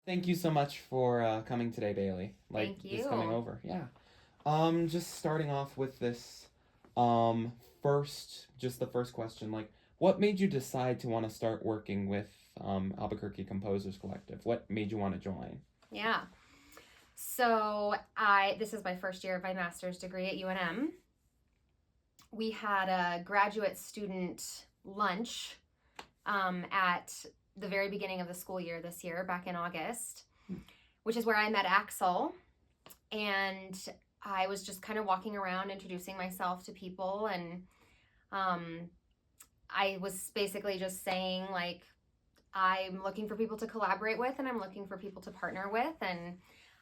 Thank you so much for coming today, Bailey. Thank Just coming you. over. Yeah. Just starting off with this. Just the first question. What made you decide to want to start working with Albuquerque Composers Collective? What made you want to join? Yeah. So this is my first year of my master's degree at UNM. We had a graduate student lunch at the very beginning of the school year this year, back in August, which is where I met Axel. And I was just kind of walking around introducing myself to people, and um, I was basically just saying, like, I'm looking for people to collaborate with and I'm looking for people to partner with, and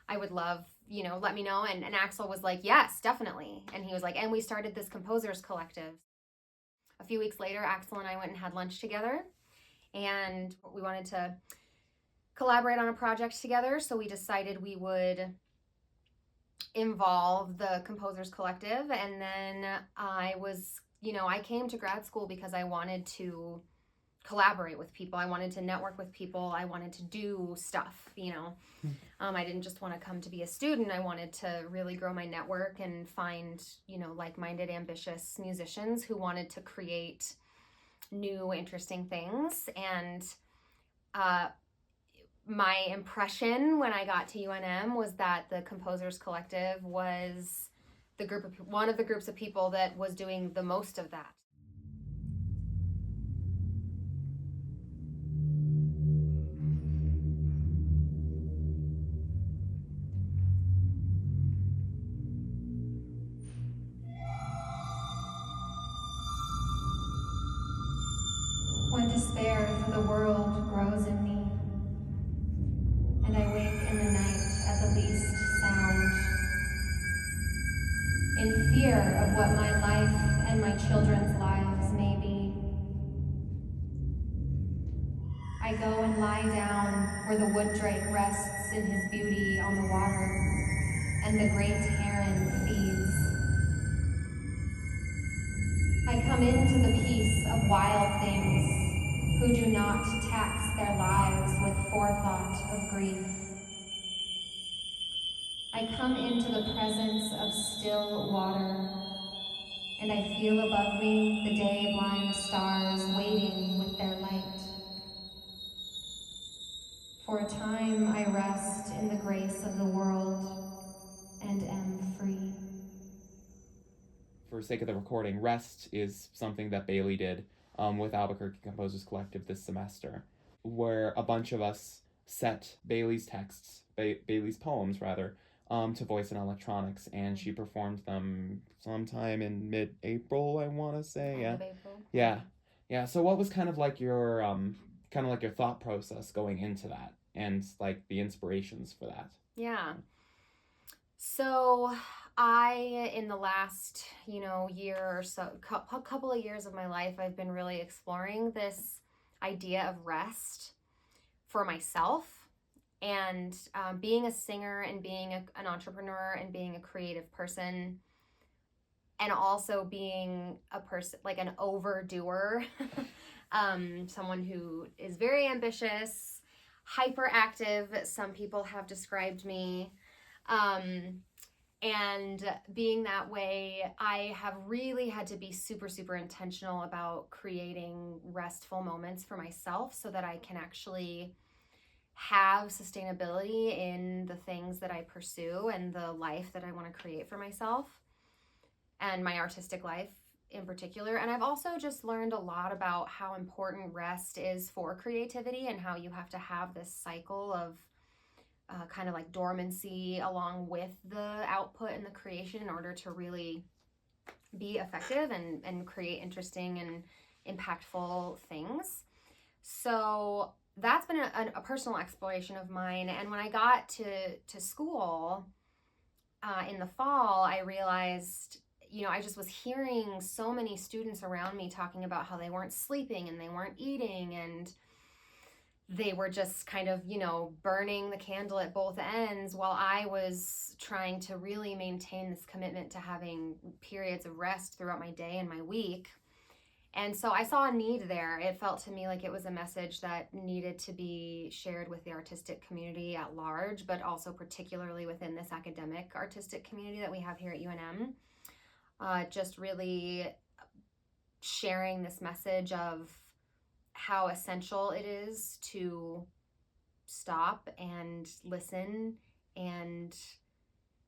I would love, let me know. And Axel was like, yes, definitely. And he was like, and we started this composers collective. A few weeks later, Axel and I went and had lunch together, and we wanted to collaborate on a project together. So we decided we would involve the composers collective. And then I came to grad school because I wanted to collaborate with people. I wanted to network with people. I wanted to do stuff. I didn't just want to come to be a student. I wanted to really grow my network and find, like-minded, ambitious musicians who wanted to create new, interesting things. And uh, my impression when I got to UNM was that the Composers Collective was one of the groups of people that was doing the most of that. When despair for the world grows in me, and I wake in the night at the least sound, in fear of what my life and my children's lives may be, I go and lie down where the wood drake rests in his beauty on the water, and the great heron feeds. I come into the peace of wild things who do not tax their lives with forethought of grief. I come into the presence of still water, and I feel above me the day-blind stars waiting with their light. For a time I rest in the grace of the world and am free. For sake of the recording, Rest is something that Bailey did with Albuquerque Composers Collective this semester, where a bunch of us set Bailey's poems rather, to voice and electronics, and she performed them sometime in mid-April, I want to say. End Yeah, of April. yeah, yeah. So, what was kind of like your thought process going into that, and like the inspirations for that? Yeah. So in the last, year or so, couple of years of my life, I've been really exploring this idea of rest for myself. And being a singer and being an entrepreneur and being a creative person, and also being a person, like an overdoer, someone who is very ambitious, hyperactive, some people have described me. Um, and being that way, I have really had to be super, super intentional about creating restful moments for myself so that I can actually have sustainability in the things that I pursue and the life that I want to create for myself and my artistic life in particular. And I've also just learned a lot about how important rest is for creativity and how you have to have this cycle of kind of like dormancy along with the output and the creation in order to really be effective and create interesting and impactful things. So that's been a personal exploration of mine. And when I got to school in the fall, I realized, I just was hearing so many students around me talking about how they weren't sleeping and they weren't eating, and they were just kind of, burning the candle at both ends, while I was trying to really maintain this commitment to having periods of rest throughout my day and my week. And so I saw a need there. It felt to me like it was a message that needed to be shared with the artistic community at large, but also particularly within this academic artistic community that we have here at UNM. Just really sharing this message of how essential it is to stop and listen and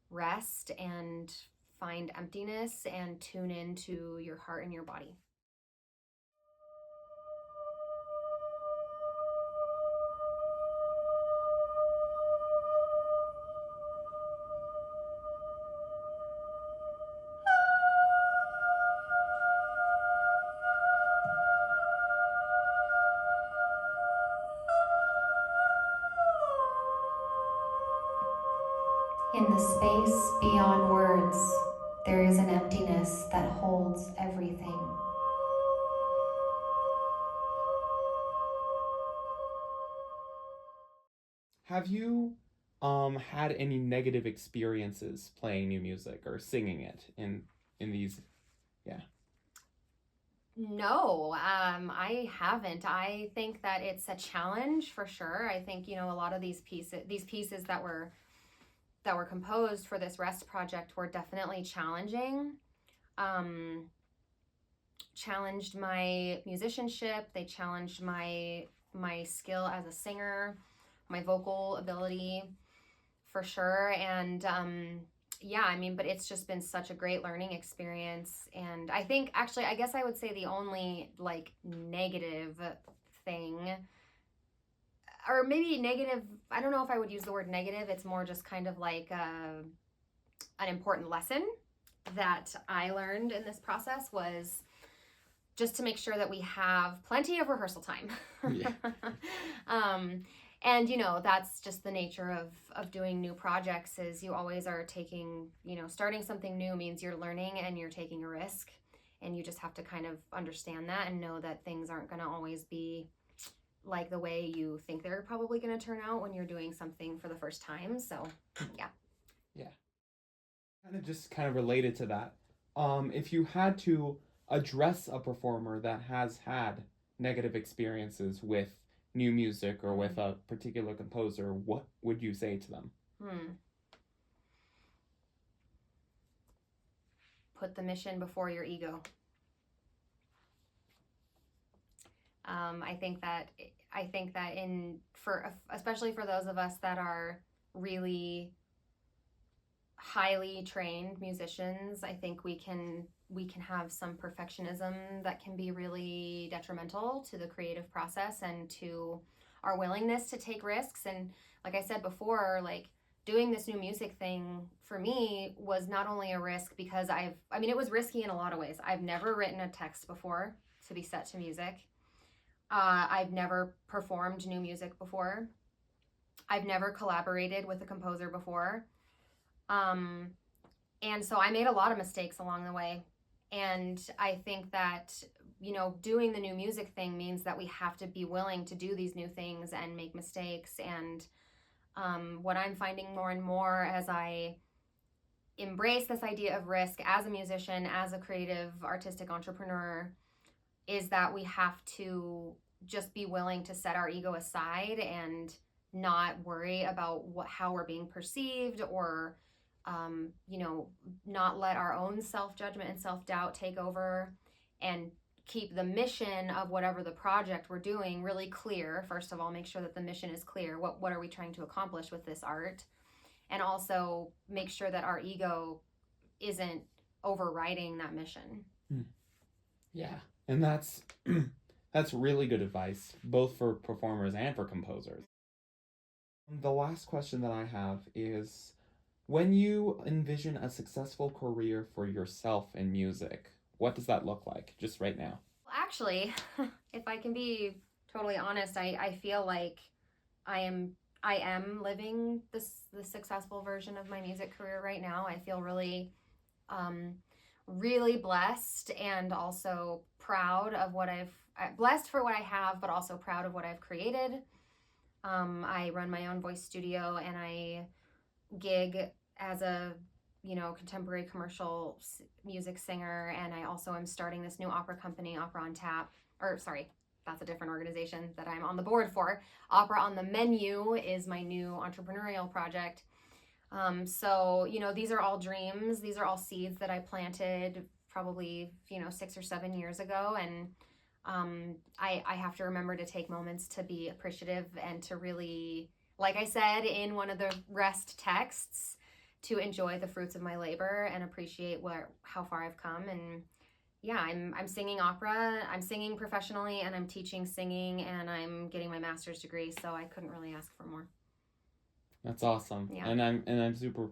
rest and find emptiness and tune into your heart and your body. In the space beyond words, there is an emptiness that holds everything. Have you had any negative experiences playing new music or singing it in these? Yeah. No, I haven't. I think that it's a challenge for sure. I think, a lot of these pieces that were composed for this rest project were definitely challenging. Um, Challenged my musicianship. They challenged my skill as a singer, my vocal ability for sure. And yeah, I mean, but it's just been such a great learning experience. And I think actually, I guess I would say the only like negative thing, or maybe negative, I don't know if I would use the word negative. It's more just kind of like an important lesson that I learned in this process was just to make sure that we have plenty of rehearsal time. Yeah. And that's just the nature of doing new projects is you always are taking, starting something new means you're learning and you're taking a risk, and you just have to kind of understand that and know that things aren't going to always be like the way you think they're probably going to turn out when you're doing something for the first time. So yeah. Yeah. Kind of related to that. If you had to address a performer that has had negative experiences with new music or with a particular composer, what would you say to them? Put the mission before your ego. I think that especially for those of us that are really highly trained musicians, I think we can have some perfectionism that can be really detrimental to the creative process and to our willingness to take risks. And like I said before, like doing this new music thing for me was not only a risk because it was risky in a lot of ways. I've never written a text before to be set to music. I've never performed new music before. I've never collaborated with a composer before. And so I made a lot of mistakes along the way. And I think that, doing the new music thing means that we have to be willing to do these new things and make mistakes. And what I'm finding more and more as I embrace this idea of risk as a musician, as a creative, artistic entrepreneur, is that we have to just be willing to set our ego aside and not worry about how we're being perceived, or not let our own self-judgment and self-doubt take over, and keep the mission of whatever the project we're doing really clear. First of all, make sure that the mission is clear. What are we trying to accomplish with this art? And also make sure that our ego isn't overriding that mission. Yeah. And that's that's really good advice, both for performers and for composers. The last question that I have is, when you envision a successful career for yourself in music, what does that look like just right now? Well, actually, if I can be totally honest, I feel like I am living the successful version of my music career right now. I feel really really blessed, and also proud of blessed for what I have, but also proud of what I've created. I run my own voice studio, and I gig as a contemporary commercial music singer, and I also am starting this new opera company, Opera on Tap. Or sorry, that's a different organization that I'm on the board for. Opera on the Menu is my new entrepreneurial project. So, these are all dreams. These are all seeds that I planted probably, 6 or 7 years ago. And I have to remember to take moments to be appreciative and to really, like I said in one of the rest texts, to enjoy the fruits of my labor and appreciate how far I've come. And yeah, I'm singing opera. I'm singing professionally, and I'm teaching singing, and I'm getting my master's degree. So I couldn't really ask for more. That's awesome. Yeah. And I'm super,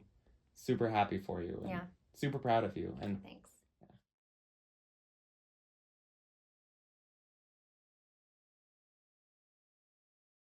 super happy for you. And Yeah. super proud of you. And Thanks.